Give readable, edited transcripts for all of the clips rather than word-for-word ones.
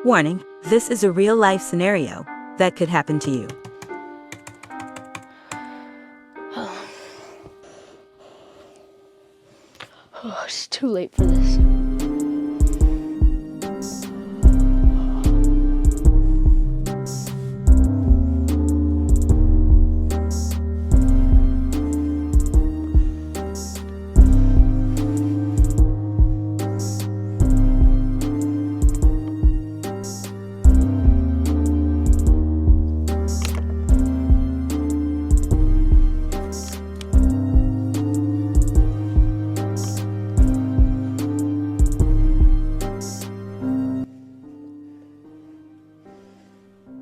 Warning, this is a real-life scenario that could happen to you. Oh, it's too late for this.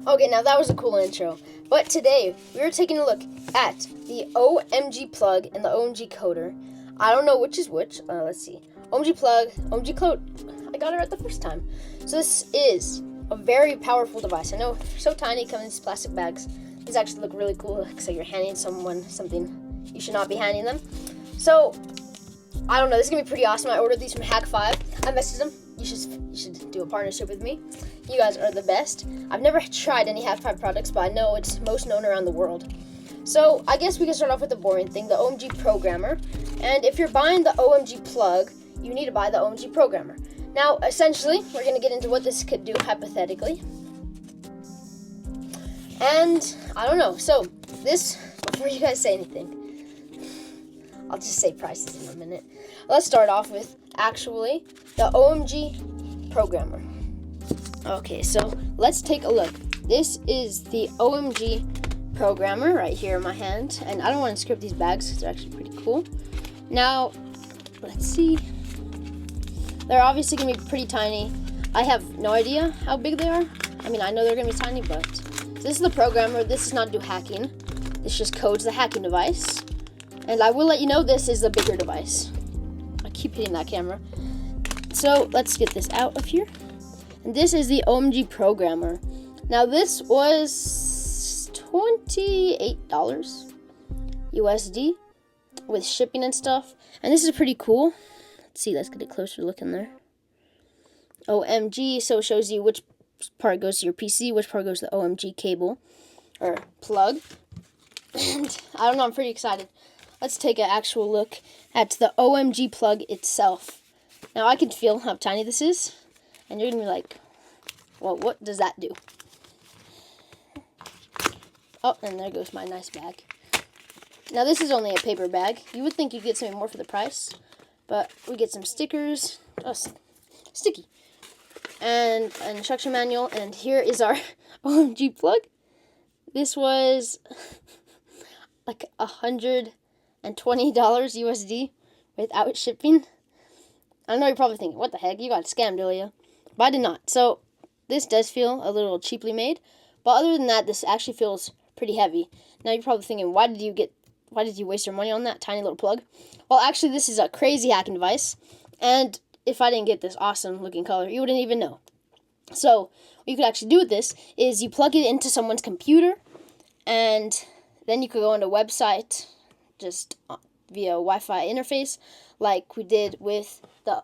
Okay, now that was a cool intro. But today, we are taking a look at the OMG plug and the OMG coder. I don't know which is which. Let's see. OMG plug, OMG code. I got it right the first time. So this is a very powerful device. I know, so tiny, come in these plastic bags. These actually look really cool. Looks like you're handing someone something you should not be handing them. So, I don't know. This is going to be pretty awesome. I ordered these from Hack 5. I messaged them. You should do a partnership with me. You guys are the best. I've never tried any Hack 5 products, but I know it's most known around the world. So I guess we can start off with the boring thing, the OMG programmer. And if you're buying the OMG plug, you need to buy the OMG programmer. Now, essentially, we're going to get into what this could do hypothetically. And I don't know. So this, before you guys say anything, I'll just say prices in a minute. Let's start off with actually the OMG programmer. Okay, so let's take a look. This is the OMG programmer right here in my hand, and I don't want to scrape these bags because they're actually pretty cool. Now, let's see. They're obviously going to be pretty tiny. I have no idea how big they are. I mean, I know they're going to be tiny, but this is the programmer. This does not do hacking. This just codes the hacking device. And I will let you know this is the bigger device. I keep hitting that camera. So let's get this out of here. And this is the OMG programmer. Now this was $28 USD with shipping and stuff. And this is pretty cool. Let's see, let's get a closer look in there. OMG, so it shows you which part goes to your PC, which part goes to the OMG cable or plug. And I don't know, I'm pretty excited. Let's take an actual look at the OMG plug itself. Now I can feel how tiny this is, and you're gonna be like, well, what does that do? Oh, and there goes my nice bag. Now this is only a paper bag. You would think you'd get something more for the price, but we get some stickers, sticky, and an instruction manual, and here is our OMG plug. This was like $120 USD without shipping. I know you're probably thinking, what the heck, you got scammed, Ilya. But I did not. So this does feel a little cheaply made, but other than that, this actually feels pretty heavy. Now you're probably thinking, why did you waste your money on that tiny little plug? Well, actually, this is a crazy hacking device, and if I didn't get this awesome looking color, you wouldn't even know. So what you could actually do with this is you plug it into someone's computer, and then you could go on a website just via Wi-Fi interface, like we did with the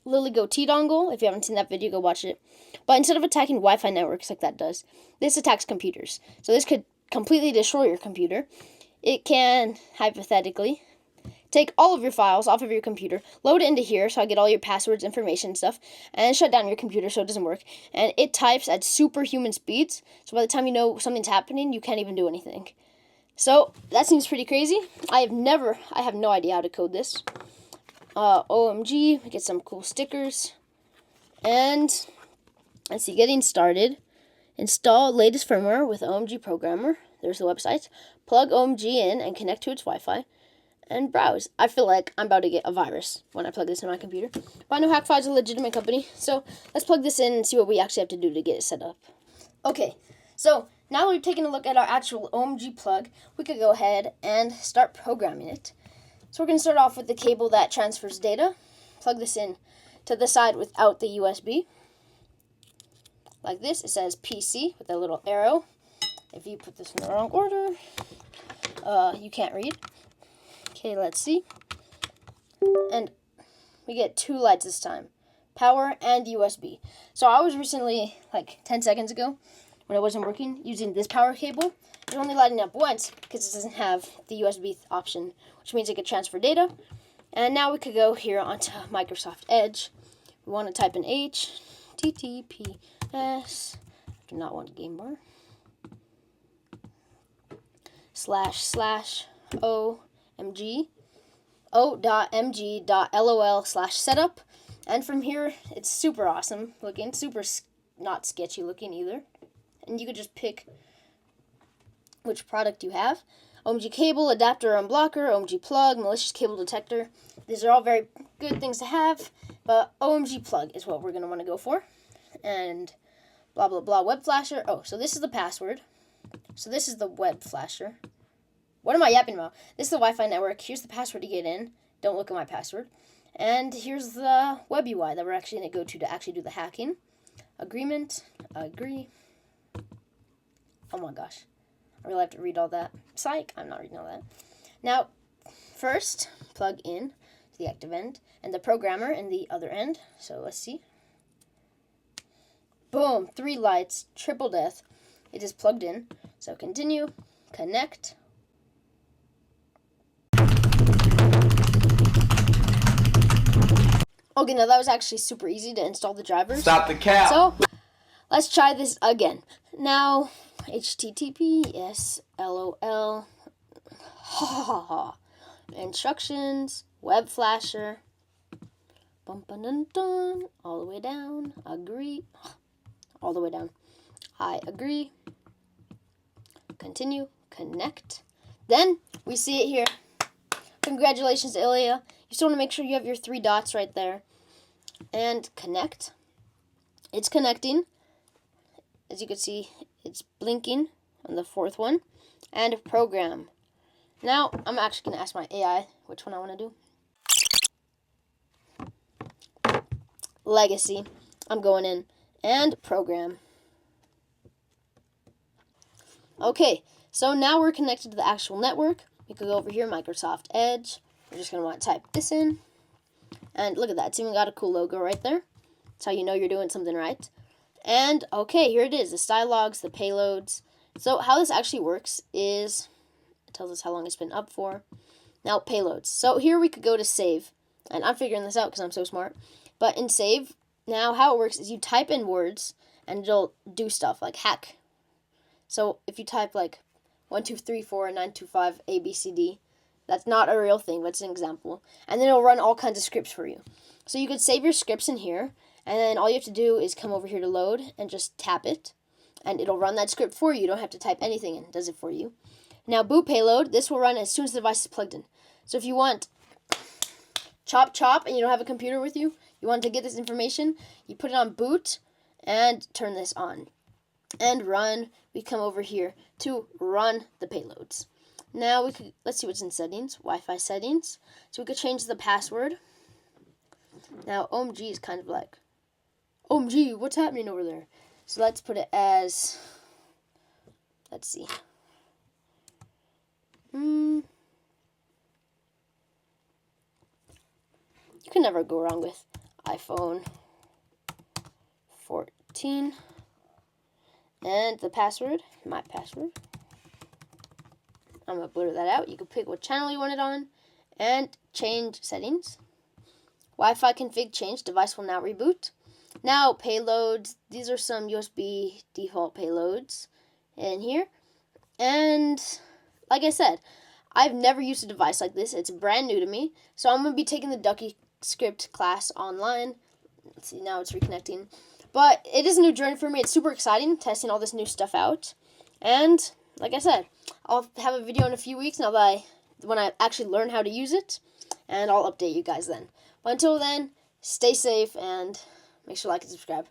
LilyGo T dongle. If you haven't seen that video, go watch it. But instead of attacking Wi-Fi networks like that does, this attacks computers. So this could completely destroy your computer. It can, hypothetically, take all of your files off of your computer, load it into here so I get all your passwords, information, and stuff, and shut down your computer so it doesn't work. And it types at superhuman speeds, so by the time you know something's happening, you can't even do anything. So that seems pretty crazy. I have no idea how to code this. OMG, we get some cool stickers. And let's see, getting started. Install latest firmware with OMG programmer. There's the website. Plug OMG in and connect to its Wi-Fi. And browse. I feel like I'm about to get a virus when I plug this in my computer. But I know Hack5 is a legitimate company, so let's plug this in and see what we actually have to do to get it set up. Okay, so now that we've taken a look at our actual OMG plug, we could go ahead and start programming it. So we're going to start off with the cable that transfers data. Plug this in to the side without the USB. Like this, it says PC with a little arrow. If you put this in the wrong order, you can't read. Okay, let's see. And we get two lights this time. power, and USB. So I was recently, like 10 seconds ago, when it wasn't working, using this power cable. It's only lighting up once because it doesn't have the USB option, which means it could transfer data. And now we could go here onto Microsoft Edge. We want to type in HTTPS, I do not want a game bar, / OMG, o.mg.lol/setup. And from here, it's super awesome looking, super not sketchy looking either. And you could just pick which product you have. OMG cable, adapter, unblocker, OMG plug, malicious cable detector. These are all very good things to have, but OMG plug is what we're going to want to go for. And blah, blah, blah, web flasher. Oh, so this is the password. So this is the web flasher. What am I yapping about? This is the Wi-Fi network. Here's the password to get in. Don't look at my password. And here's the web UI that we're actually going to go to actually do the hacking. Agreement. Agree. Oh my gosh. I really have to read all that. Psych. I'm not reading all that. Now, first, plug in to the active end and the programmer in the other end. So let's see. Boom. 3 lights. Triple death. It is plugged in. So continue. Connect. Okay, now that was actually super easy to install the drivers. Stop the cap. So, let's try this again. Now, HTTPS, LOL, instructions, web flasher, bum ba dun dun, all the way down, agree, all the way down, I agree, continue, connect. Then, we see it here. Congratulations, Ilya. You just want to make sure you have your 3 dots right there. And connect. It's connecting. As you can see, it's blinking on the 4th one. And program. Now, I'm actually going to ask my AI which one I want to do. Legacy. I'm going in. And program. Okay, so now we're connected to the actual network. We could go over here, Microsoft Edge. We're just going to want to type this in. And look at that. It's even got a cool logo right there. That's how you know you're doing something right. And, okay, here it is. The style logs, the payloads. So how this actually works is, it tells us how long it's been up for. Now, payloads. So here we could go to save. And I'm figuring this out because I'm so smart. But in save, now how it works is you type in words and it'll do stuff like hack. So if you type like 1, 2, 3, 4, 9, 2, 5, A, B, C, D, that's not a real thing, but it's an example. And then it'll run all kinds of scripts for you. So you could save your scripts in here, and then all you have to do is come over here to load and just tap it, and it'll run that script for you. You don't have to type anything in. It does it for you. Now, boot payload, this will run as soon as the device is plugged in. So if you want chop, and you don't have a computer with you, you want to get this information, you put it on boot and turn this on. And run, we come over here to run the payloads. Now let's see what's in settings, Wi-Fi settings. So we could change the password. Now OMG is kind of like, OMG, what's happening over there? So let's put it as, let's see. You can never go wrong with iPhone 14. And the password, my password. I'm going to blur that out. You can pick what channel you want it on. And change settings. Wi-Fi config change. Device will now reboot. Now, payloads. These are some USB default payloads in here. And, like I said, I've never used a device like this. It's brand new to me. So I'm going to be taking the Ducky script class online. Let's see, now it's reconnecting. But it is a new journey for me. It's super exciting, testing all this new stuff out. And, like I said, I'll have a video in a few weeks when I actually learn how to use it, and I'll update you guys then. But until then, stay safe and make sure to like and subscribe.